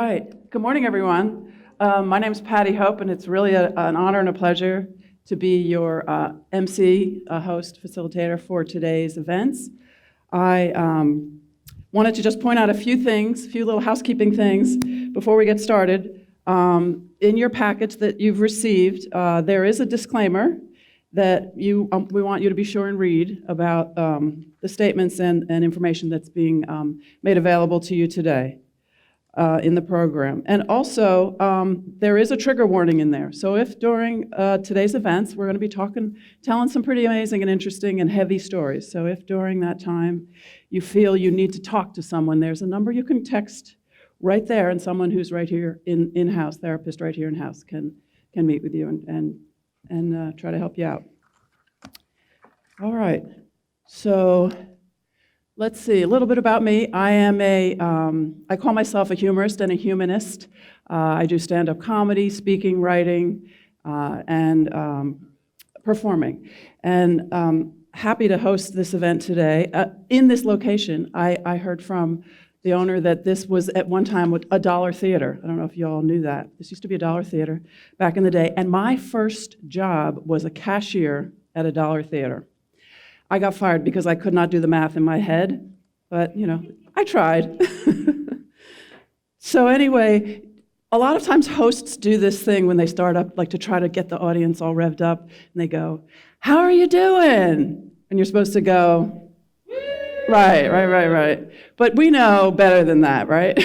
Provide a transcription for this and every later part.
right. Good morning, everyone. My name is Patti Hope, and it's really an honor and a pleasure to be your Emcee, host, facilitator for today's events. I wanted to just point out a few things, a few little housekeeping things before we get started. In your package that you've received, there is a disclaimer that we want you to be sure and read about the statements and information that's being made available to you today in the program. And also, there is a trigger warning in there. So if during today's events, we're going to be telling some pretty amazing and interesting and heavy stories. So if during that time you feel you need to talk to someone, there's a number you can text right there, and someone who's right here in-house, therapist right here in-house can meet with you and try to help you out. All right, so let's see, a little bit about me. I call myself a humorist and a humanist. I do stand-up comedy, speaking, writing, and performing. And happy to host this event today. In this location, I heard from the owner that this was at one time a dollar theater. I don't know if you all knew that. This used to be a dollar theater back in the day. And my first job was a cashier at a dollar theater. I got fired because I could not do the math in my head, but I tried. So anyway, a lot of times hosts do this thing when they start up, like to try to get the audience all revved up, and they go, "How are you doing?" And you're supposed to go, Right. But we know better than that, right?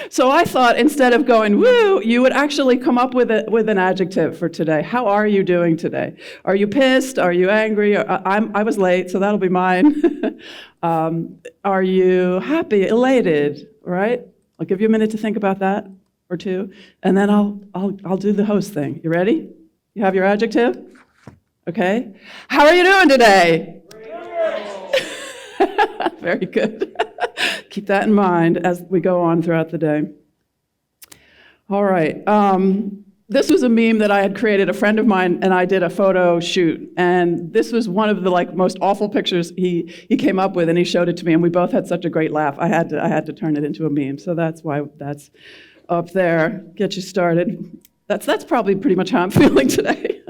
So I thought instead of going, woo, you would actually come up with an adjective for today. How are you doing today? Are you pissed? Are you angry? I was late, so that'll be mine. Are you happy, elated, right? I'll give you a minute to think about that, or two, and then I'll do the host thing. You ready? You have your adjective? Okay. How are you doing today? Very good. Keep that in mind as we go on throughout the day. All right. This was a meme that I had created. A friend of mine and I did a photo shoot, and this was one of the most awful pictures he came up with, and he showed it to me, and we both had such a great laugh. I had to turn it into a meme, so that's why that's up there. Get you started. That's probably pretty much how I'm feeling today.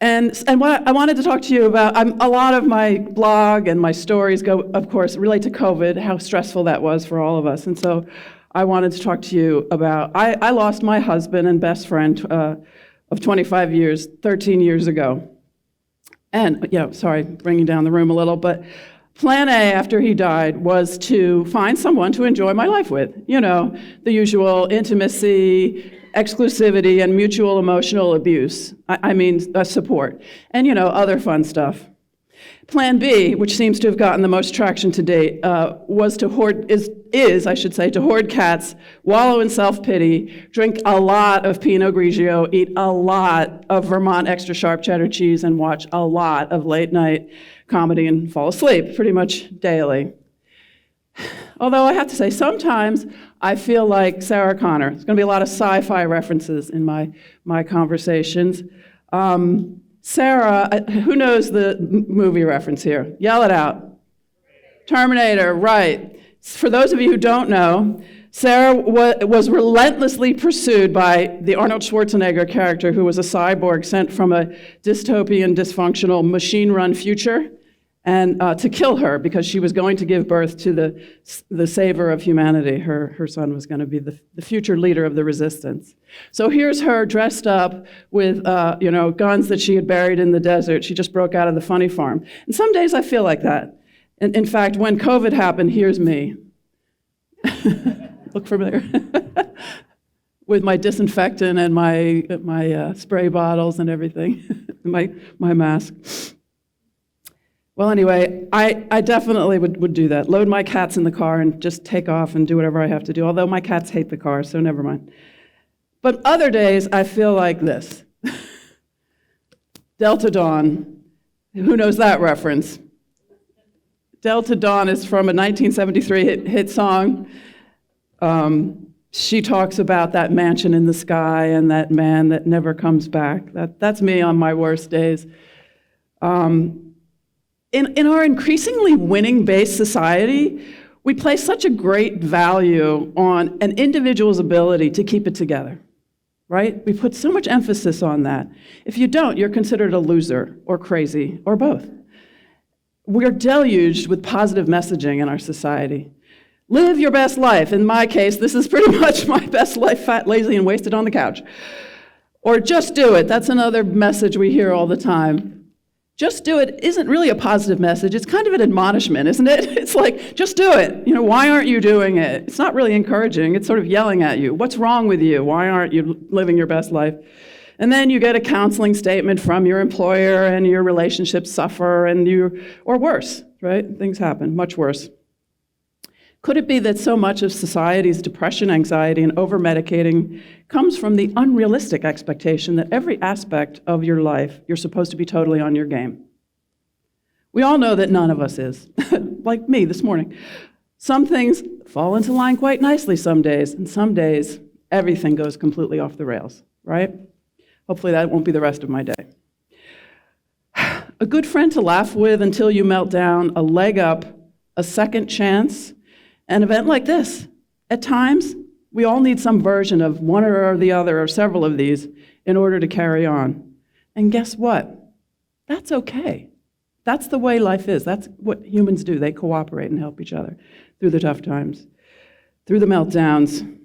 And what I wanted to talk to you about, a lot of my blog and my stories go, of course, relate to COVID, how stressful that was for all of us. And so I wanted to talk to you about, I lost my husband and best friend of 25 years, 13 years ago. And, sorry, bringing down the room a little, but plan A after he died was to find someone to enjoy my life with. The usual intimacy, exclusivity, and mutual emotional abuse. Support. And, other fun stuff. Plan B, which seems to have gotten the most traction to date, was to hoard cats, wallow in self-pity, drink a lot of Pinot Grigio, eat a lot of Vermont extra sharp cheddar cheese, and watch a lot of late-night comedy and fall asleep pretty much daily. Although I have to say, sometimes I feel like Sarah Connor. There's going to be a lot of sci-fi references in my conversations. Sarah, who knows the movie reference here? Yell it out. Terminator, right. For those of you who don't know, Sarah was relentlessly pursued by the Arnold Schwarzenegger character, who was a cyborg sent from a dystopian, dysfunctional, machine-run future, and to kill her because she was going to give birth to the savior of humanity. Her son was going to be the future leader of the resistance. So here's her dressed up with guns that she had buried in the desert. She just broke out of the funny farm. And some days I feel like that. In fact, when COVID happened, here's me. Look familiar? With my disinfectant and my spray bottles and everything, my mask. Well, anyway, I definitely would do that. Load my cats in the car and just take off and do whatever I have to do, although my cats hate the car, so never mind. But other days, I feel like this. Delta Dawn. Who knows that reference? Delta Dawn is from a 1973 hit song. She talks about that mansion in the sky and that man that never comes back. That's me on my worst days. In our increasingly winning-based society, We place such a great value on an individual's ability to keep it together, right? We put so much emphasis on that. If you don't, you're considered a loser or crazy or both. We're deluged with positive messaging in our society. Live your best life. In my case, this is pretty much my best life, fat, lazy, and wasted on the couch. Or just do it. That's another message we hear all the time. Just do it isn't really a positive message. It's kind of an admonishment, isn't it? It's like, just do it. Why aren't you doing it? It's not really encouraging. It's sort of yelling at you. What's wrong with you? Why aren't you living your best life? And then you get a counseling statement from your employer and your relationships suffer or worse, right? Things happen, much worse. Could it be that so much of society's depression, anxiety, and over-medicating comes from the unrealistic expectation that every aspect of your life, you're supposed to be totally on your game? We all know that none of us is, like me this morning. Some things fall into line quite nicely some days, and some days everything goes completely off the rails, right? Hopefully that won't be the rest of my day. A good friend to laugh with until you melt down, a leg up, a second chance, an event like this. At times, we all need some version of one or the other or several of these in order to carry on. And guess what? That's okay. That's the way life is. That's what humans do. They cooperate and help each other through the tough times, through the meltdowns.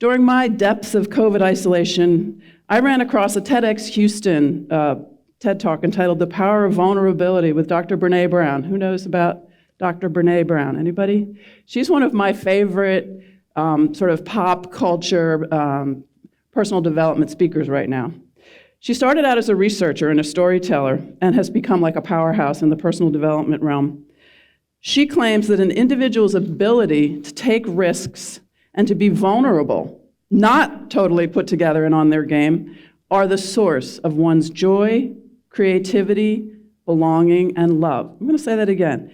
During my depths of COVID isolation, I ran across a TedX Houston TED Talk entitled The Power of Vulnerability with Dr. Brene Brown. Who knows about Dr. Brene Brown? Anybody? She's one of my favorite sort of pop culture personal development speakers right now. She started out as a researcher and a storyteller and has become like a powerhouse in the personal development realm. She claims that an individual's ability to take risks and to be vulnerable, not totally put together and on their game, are the source of one's joy, creativity, belonging, and love. I'm going to say that again.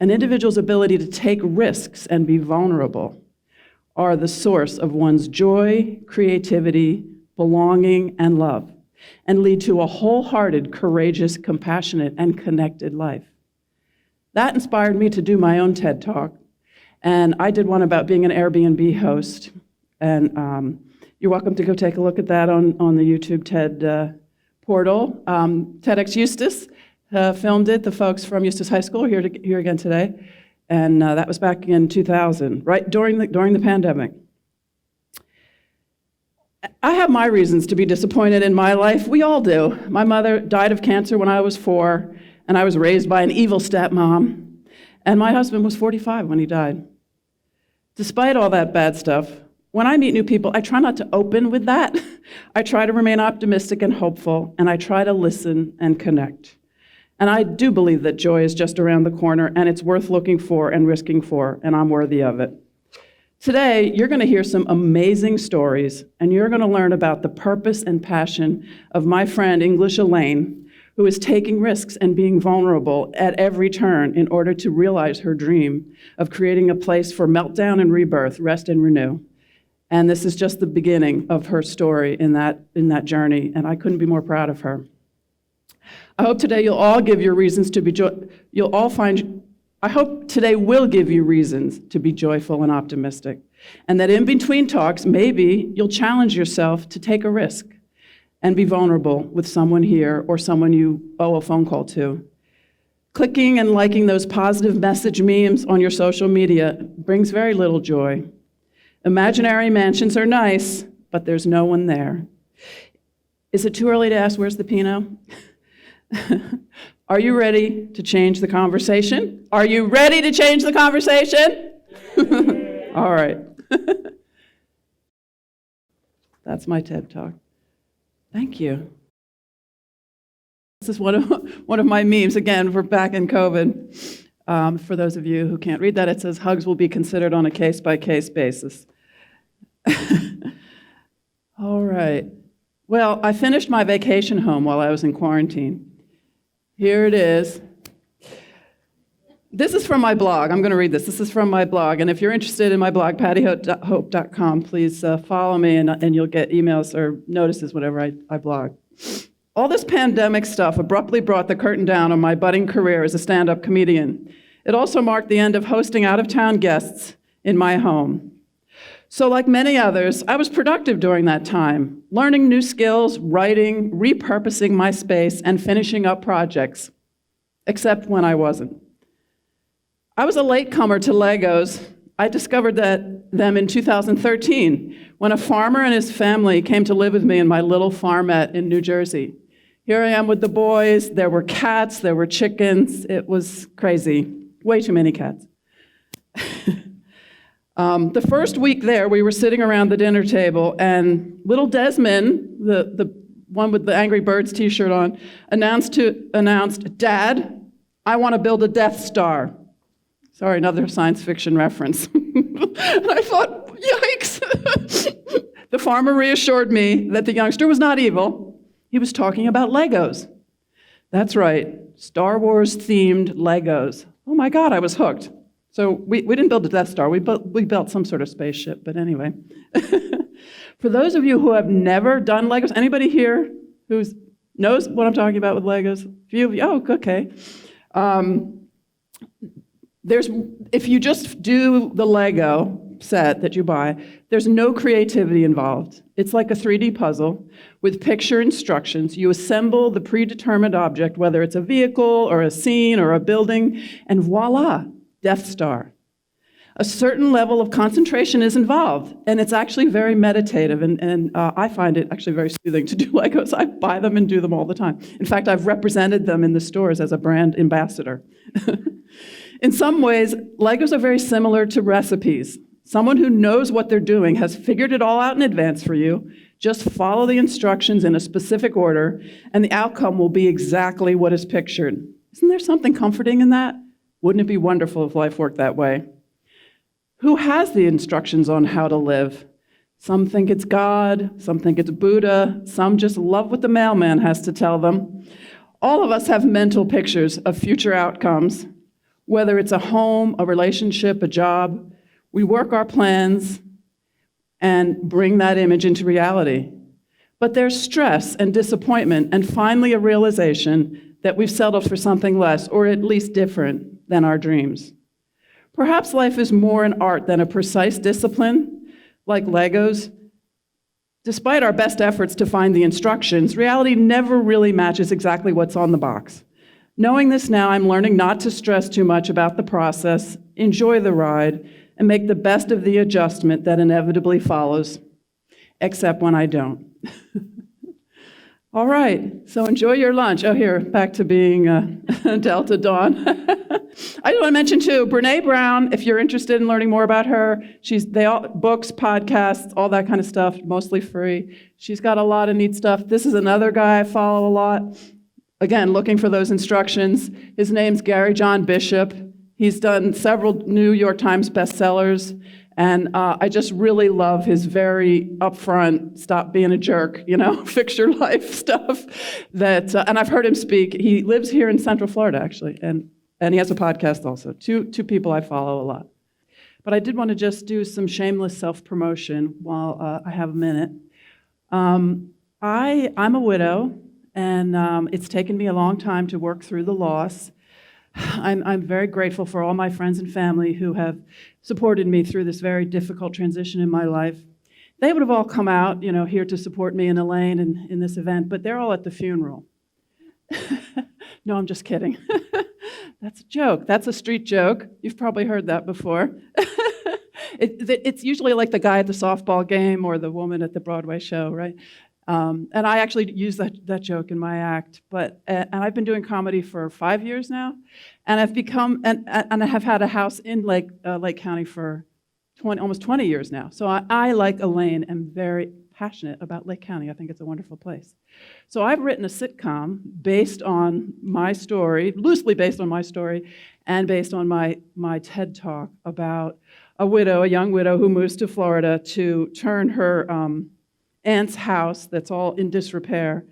An individual's ability to take risks and be vulnerable are the source of one's joy, creativity, belonging, and love, and lead to a wholehearted, courageous, compassionate, and connected life. That inspired me to do my own TED Talk, and I did one about being an Airbnb host, and you're welcome to go take a look at that on the YouTube TED portal. TEDx Eustis filmed it. The folks from Eustis High School are here again today. And that was back in 2000, right during the pandemic. I have my reasons to be disappointed in my life. We all do. My mother died of cancer when I was 4, and I was raised by an evil stepmom. And my husband was 45 when he died. Despite all that bad stuff, when I meet new people, I try not to open with that. I try to remain optimistic and hopeful, and I try to listen and connect. And I do believe that joy is just around the corner, and it's worth looking for and risking for, and I'm worthy of it. Today, you're going to hear some amazing stories, and you're going to learn about the purpose and passion of my friend English Elaine, who is taking risks and being vulnerable at every turn in order to realize her dream of creating a place for meltdown and rebirth, rest and renew. And this is just the beginning of her story in that journey, and I couldn't be more proud of her. I hope today you'll all give your reasons to be I hope today will give you reasons to be joyful and optimistic, and that in between talks, maybe you'll challenge yourself to take a risk and be vulnerable with someone here or someone you owe a phone call to. Clicking and liking those positive message memes on your social media brings very little joy. Imaginary mansions are nice, but there's no one there. Is it too early to ask, where's the Pinot? Are you ready to change the conversation? Are you ready to change the conversation? All right. That's my TED Talk. Thank you. This is one of my memes. Again, we're back in COVID. For those of you who can't read that, it says hugs will be considered on a case-by-case basis. All right. Well, I finished my vacation home while I was in quarantine. Here it is. This is from my blog. I'm going to read this. This is from my blog. And if you're interested in my blog, pattihope.com, please follow me, and you'll get emails or notices whenever I blog. All this pandemic stuff abruptly brought the curtain down on my budding career as a stand-up comedian. It also marked the end of hosting out-of-town guests in my home. So like many others, I was productive during that time, learning new skills, writing, repurposing my space, and finishing up projects, except when I wasn't. I was a latecomer to Legos. I discovered them in 2013 when a farmer and his family came to live with me in my little farmette in New Jersey. Here I am with the boys. There were cats, there were chickens. It was crazy. Way too many cats. The first week there, we were sitting around the dinner table, and little Desmond, the one with the Angry Birds t-shirt on, announced, "Dad, I want to build a Death Star." Sorry, another science fiction reference. And I thought, yikes. The farmer reassured me that the youngster was not evil. He was talking about Legos. That's right, Star Wars-themed Legos. Oh my God, I was hooked. So we didn't build a Death Star, we built some sort of spaceship, but anyway. For those of you who have never done Legos, anybody here who knows what I'm talking about with Legos? A few of you, oh, okay. If you just do the Lego set that you buy, there's no creativity involved. It's like a 3D puzzle with picture instructions. You assemble the predetermined object, whether it's a vehicle or a scene or a building, and voila, Death Star. A certain level of concentration is involved, and it's actually very meditative, and I find it actually very soothing to do Legos. I buy them and do them all the time. In fact, I've represented them in the stores as a brand ambassador. In some ways, Legos are very similar to recipes. Someone who knows what they're doing has figured it all out in advance for you. Just follow the instructions in a specific order, and the outcome will be exactly what is pictured. Isn't there something comforting in that? Wouldn't it be wonderful if life worked that way? Who has the instructions on how to live? Some think it's God, some think it's Buddha, some just love what the mailman has to tell them. All of us have mental pictures of future outcomes, whether it's a home, a relationship, a job. We work our plans and bring that image into reality. But there's stress and disappointment and finally a realization that we've settled for something less, or at least different, than our dreams. Perhaps life is more an art than a precise discipline, like Legos. Despite our best efforts to find the instructions, reality never really matches exactly what's on the box. Knowing this now, I'm learning not to stress too much about the process, enjoy the ride, and make the best of the adjustment that inevitably follows, except when I don't. All right, so enjoy your lunch. Oh, here, back to being Delta Dawn. I just want to mention, too, Brene Brown, if you're interested in learning more about her, books, podcasts, all that kind of stuff, mostly free. She's got a lot of neat stuff. This is another guy I follow a lot. Again, looking for those instructions. His name's Gary John Bishop. He's done several New York Times bestsellers. And I just really love his very upfront, stop being a jerk, fix your life stuff. And I've heard him speak. He lives here in Central Florida, actually, and he has a podcast also. Two people I follow a lot. But I did want to just do some shameless self-promotion while I have a minute. I'm a widow, and it's taken me a long time to work through the loss. I'm very grateful for all my friends and family who have supported me through this very difficult transition in my life. They would have all come out, here to support me and Elaine in this event, but they're all at the funeral. No, I'm just kidding. That's a joke. That's a street joke. You've probably heard that before. It's usually like the guy at the softball game or the woman at the Broadway show, right? And I actually use that joke in my act. And I've been doing comedy for 5 years now, and I've become and I have had a house in Lake County for almost 20 years now. So I, like Elaine, am very passionate about Lake County. I think it's a wonderful place. So I've written a sitcom based on my story, loosely based on my story, and based on my TED Talk about a young widow who moves to Florida to turn her aunt's house that's all in disrepair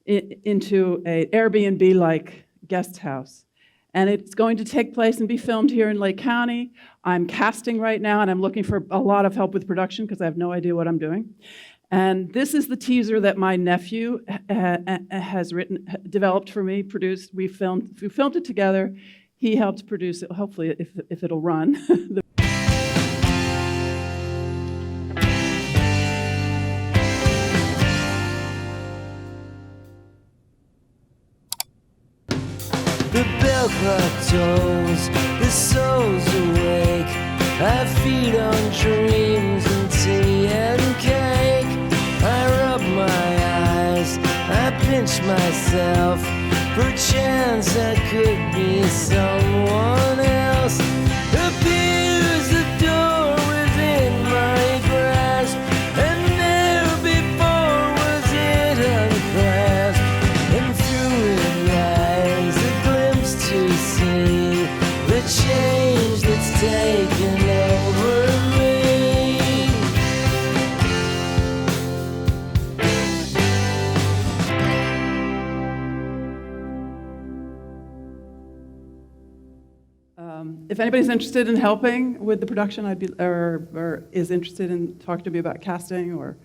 into an Airbnb-like guest house. And it's going to take place and be filmed here in Lake County. I'm casting right now, and I'm looking for a lot of help with production because I have no idea what I'm doing. And this is the teaser that my nephew has developed for me, produced. We filmed it together. he helped produce it, hopefully, if it'll run. The bell clock tolls, the soul's awake. I feed on dreams and tea and cake. I rub my eyes, I pinch myself. Perchance I could be someone else. Appears the door within my grasp, and never before was it unclasped. And through it lies a glimpse to see the change that's taken over me. If anybody's interested in helping with the production, or is interested in talking to me about casting or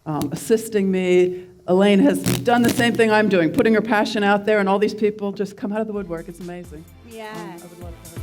assisting me, Elaine has done the same thing I'm doing, putting her passion out there, and all these people just come out of the woodwork. It's amazing. Yeah. I would love to have